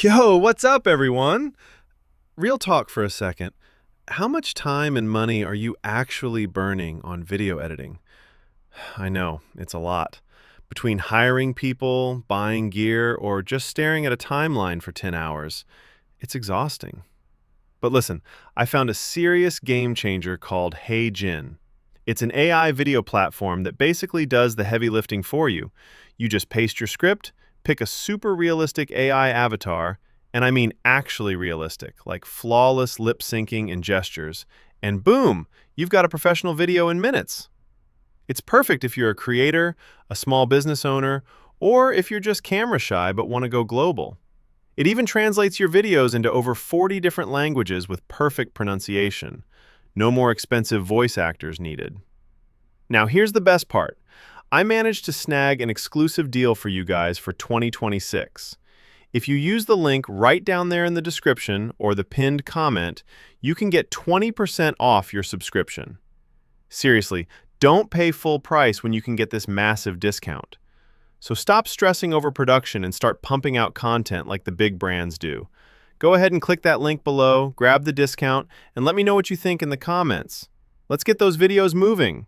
Yo, what's up, everyone? Real talk for a second. How much time and money are you actually burning on video editing? I know, it's a lot. Between hiring people, buying gear, or just staring at a timeline for 10 hours, it's exhausting. But listen, I found a serious game changer called Heygen. It's an AI video platform that basically does the heavy lifting for you. You just paste your script, pick a super realistic AI avatar, and I mean actually realistic, like flawless lip syncing and gestures, and boom, you've got a professional video in minutes. It's perfect if you're a creator, a small business owner, or if you're just camera shy but want to go global. It even translates your videos into over 40 different languages with perfect pronunciation. No more expensive voice actors needed. Now, here's the best part. I managed to snag an exclusive deal for you guys for 2026. If you use the link right down there in the description or the pinned comment, you can get 20% off your subscription. Seriously, don't pay full price when you can get this massive discount. So stop stressing over production and start pumping out content like the big brands do. Go ahead and click that link below, grab the discount, and let me know what you think in the comments. Let's get those videos moving.